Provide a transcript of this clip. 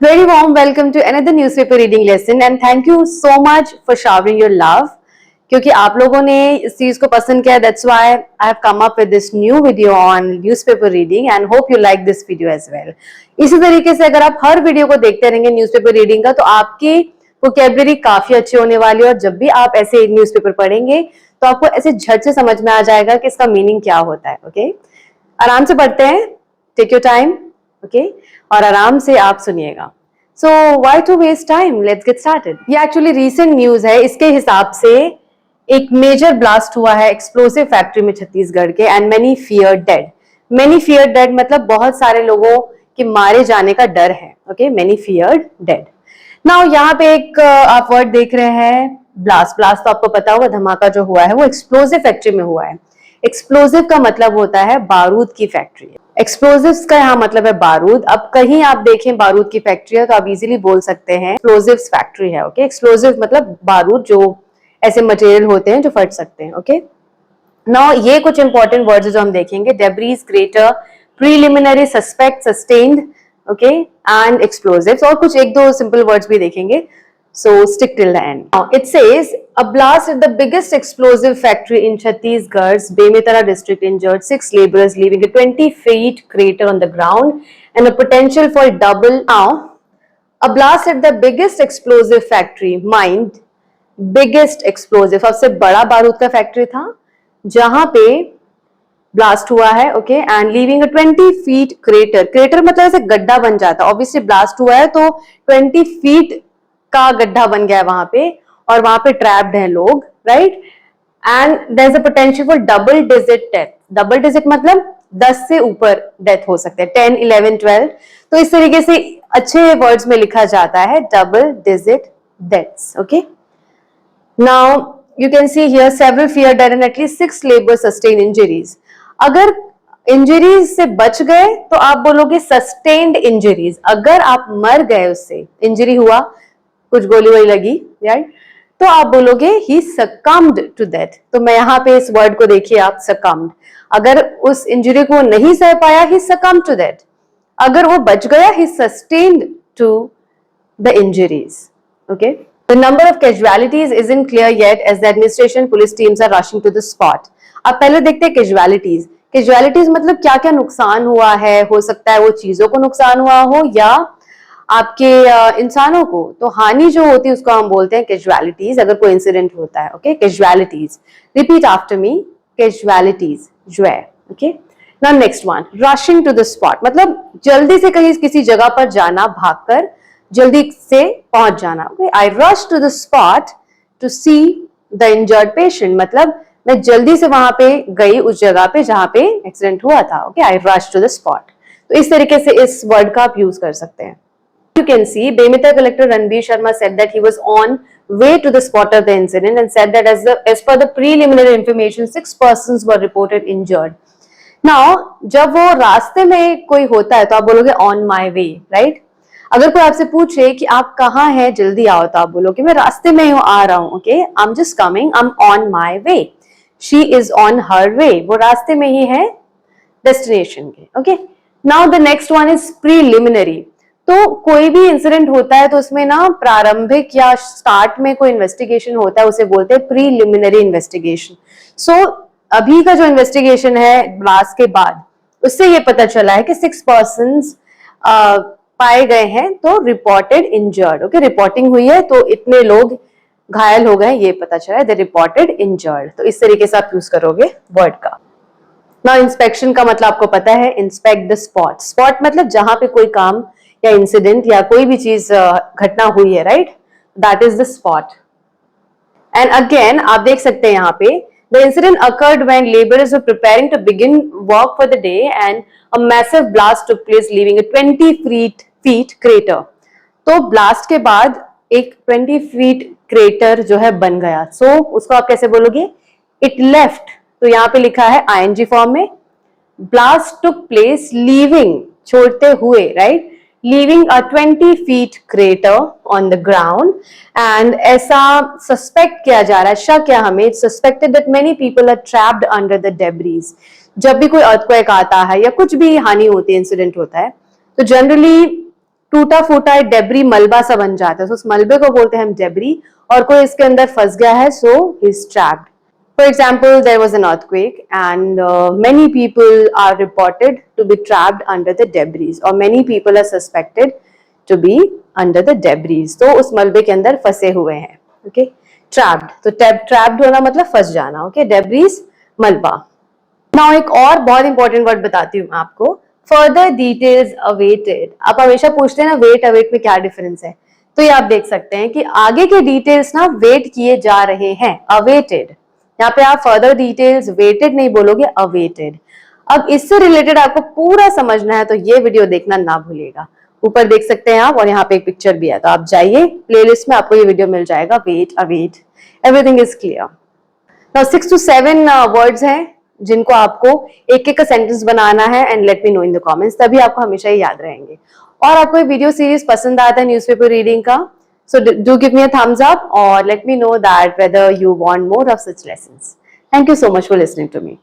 Very warm welcome to another newspaper reading lesson and thank you so much for showering your love. क्योंकि आप लोगों ने इस चीज को पसंद किया, that's why I have come up with this new video on newspaper reading and hope you like this video as well. इसी तरीके से अगर आप हर वीडियो को देखते रहेंगे न्यूज़पेपर रीडिंग का, तो आपकी वोकैबुलरी काफी अच्छी होने वाली है और जब भी आप ऐसे न्यूज़पेपर पढ़ेंगे तो आपको ऐसे झट से समझ में आ जाएगा कि इसका मीनिंग क्या होता है. ओके, आराम से पढ़ते हैं, टेक योर टाइम. ओके, और आराम से आप सुनिएगा. So why to waste time, let's get started. ये एक्चुअली रीसेंट न्यूज है. इसके हिसाब से एक मेजर ब्लास्ट हुआ है एक्सप्लोसिव फैक्ट्री में छत्तीसगढ़ के and many fear dead. Many fear dead मतलब बहुत सारे लोगों के मारे जाने का डर है. Okay, many fear dead. Now यहाँ पे एक आप वर्ड देख रहे हैं, ब्लास्ट. ब्लास्ट तो आपको पता होगा, धमाका जो हुआ है वो एक्सप्लोसिव फैक्ट्री में हुआ है. एक्सप्लोसिव का मतलब होता है बारूद की फैक्ट्री. एक्सप्लोसिव्स का यहाँ मतलब है बारूद. अब कहीं आप देखें बारूद की फैक्ट्री है तो आप इजीली बोल सकते हैं एक्सप्लोसिव्स फैक्ट्री है. ओके, एक्सप्लोसिव मतलब बारूद, जो ऐसे मटेरियल होते हैं जो फट सकते हैं. ओके, नाउ ये कुछ इंपॉर्टेंट वर्ड्स जो हम देखेंगे, debris, crater, preliminary, suspect, sustained, okay, and explosives. और कुछ एक दो सिंपल वर्ड्स भी देखेंगे. So stick till the end. Now, it says a blast at the biggest explosive factory in Chhattisgarh's Bemetara district injured 6 laborers, leaving a 20 feet crater on the ground and a potential for double. Now, a blast at the biggest explosive factory, mind, biggest explosive, सबसे बड़ा बारूद का factory था जहां पे blast हुआ है. Okay, and leaving a 20 feet crater. Crater मतलब ऐसे गड्ढा बन जाता. ऑब्वियसली ब्लास्ट हुआ है तो 20 feet का गड्ढा बन गया है वहां पे और वहां पे ट्रैप्ड हैं लोग, right. And there is a potential for double digit death. Double digit मतलब 10 से ऊपर डेथ हो सकते हैं, 10, 11, 12. तो इस तरीके से अच्छे वर्ड्स में लिखा जाता है double digit deaths. Okay, now you can see here several fear dead and at least 6 labours sustain injuries. अगर इंजरीज से बच गए तो आप बोलोगे सस्टेन्ड इंजरीज. अगर आप मर गए, उससे इंजरी हुआ, कुछ गोली वोली लगी, राइट, तो आप बोलोगे ही सक्कम्ड टू डेथ. तो मैं यहाँ पे इस वर्ड को देखिए आप, सक्कम्ड. अगर उस इंजरी को नहीं सह पाया, ही सक्कम्ड टू डेथ. अगर वो बच गया, he sustained to the injuries. Okay, the number of casualties isn't clear yet as the administration police teams are rushing to the spot. अब पहले देखते हैं कैजुअलिटीज. कैजुअलिटीज मतलब क्या क्या नुकसान हुआ है. हो सकता है वो चीजों को नुकसान हुआ हो या आपके इंसानों को. तो हानि जो होती है उसको हम बोलते हैं कैजुअलिटीज, अगर कोई इंसिडेंट होता है. Okay, casualties. Repeat after me, casualties, जो है. Okay, now next one, rushing to the spot मतलब जल्दी से कहीं किसी जगह पर जाना, भागकर जल्दी से पहुंच जाना. Okay, I rush to the spot to see the injured patient मतलब मैं जल्दी से वहां पे गई उस जगह पे जहां पे एक्सीडेंट हुआ था. Okay, I rush to the spot. तो इस तरीके से इस वर्ड का आप यूज कर सकते हैं. You can see Bemetara collector Ranbir Sharma said that he was on way to the spot of the incident and said that as per the preliminary information 6 persons were reported injured. Now जब वो रास्ते में कोई होता है तो आप बोलोगे on my way, right? अगर कोई आपसे पूछे कि आप कहाँ हैं, जल्दी आओ, तो आप बोलोगे मैं रास्ते में हूँ, आ रहा हूँ. Okay, I'm just coming, I'm on my way. She is on her way. वो रास्ते में ही है destination के. Okay, now the next one is preliminary. तो कोई भी इंसिडेंट होता है तो उसमें ना प्रारंभिक या स्टार्ट में कोई इन्वेस्टिगेशन होता है, उसे बोलते हैं प्रीलिमिनरी इन्वेस्टिगेशन. सो अभी का जो इन्वेस्टिगेशन है ब्लास्ट के बाद, उससे ये पता चला है कि 6 पर्सन्स पाए गए हैं तो रिपोर्टेड इंजर्ड. ओके, रिपोर्टिंग हुई है तो इतने लोग घायल हो गए, ये पता चला है, दे रिपोर्टेड इंजर्ड. तो इस तरीके से आप यूज करोगे वर्ड का. ना इंस्पेक्शन का मतलब आपको पता है, इंस्पेक्ट द स्पॉट. स्पॉट मतलब जहां पे कोई काम या इंसिडेंट या कोई भी चीज घटना हुई है, right, that is the spot. And again आप देख सकते हैं यहाँ पे, the incident occurred when labourers were preparing to begin work for the day and a massive blast took place leaving a 20 feet crater. तो ब्लास्ट के बाद एक 20 feet क्रेटर जो है बन गया. सो उसको आप कैसे बोलोगे, इट लेफ्ट. तो यहाँ पे लिखा है आईएनजी फॉर्म में, ब्लास्ट टुक प्लेस लीविंग, छोड़ते हुए, right, leaving a 20 feet crater on the ground. and ऐसा सस्पेक्ट किया जा रहा है, शक किया हमें, suspected that many people are trapped under the debris. जब भी कोई earthquake आता है या कुछ भी हानि होती है, इंसिडेंट होता है, तो जनरली टूटा फूटा डेब्री मलबा सा बन जाता है, तो उस मलबे को बोलते हैं हम डेब्री, और कोई इसके अंदर फंस गया है, so he is trapped. For example, there was an earthquake and many people are reported to be trapped under the debris, or many people are suspected to be under the debris. तो उस मलबे के अंदर फंसे हुए हैं. Okay, trapped. तो trapped होना मतलब फंस जाना. Okay, debris मलबा. Now एक और बहुत इंपॉर्टेंट वर्ड बताती हूँ मैं आपको. Further details awaited. आप हमेशा पूछते हैं ना वेट अवेट में क्या डिफरेंस है, तो ये आप देख सकते हैं कि आगे के डिटेल्स ना वेट किए जा रहे हैं, अवेटेड. यहाँ पे आप फर्दर डिटेल्स वेटेड नहीं बोलोगे, अवेटेड. अब इससे रिलेटेड आपको पूरा समझना है तो ये वीडियो देखना ना भूलिएगा. ऊपर देख सकते हैं आप, और यहाँ पे एक पिक्चर भी है, तो आप जाइए प्लेलिस्ट में, आपको ये वीडियो मिल जाएगा. Wait, await, everything is clear. Now 6 to 7 words हैं जिनको आपको एक एक का सेंटेंस बनाना है, and let me know in the comments, तभी आपको हमेशा ही याद रहेंगे. और आपको ये वीडियो सीरीज पसंद आता है न्यूज़पेपर रीडिंग का, so do give me a thumbs up or let me know that whether you want more of such lessons. Thank you so much for listening to me.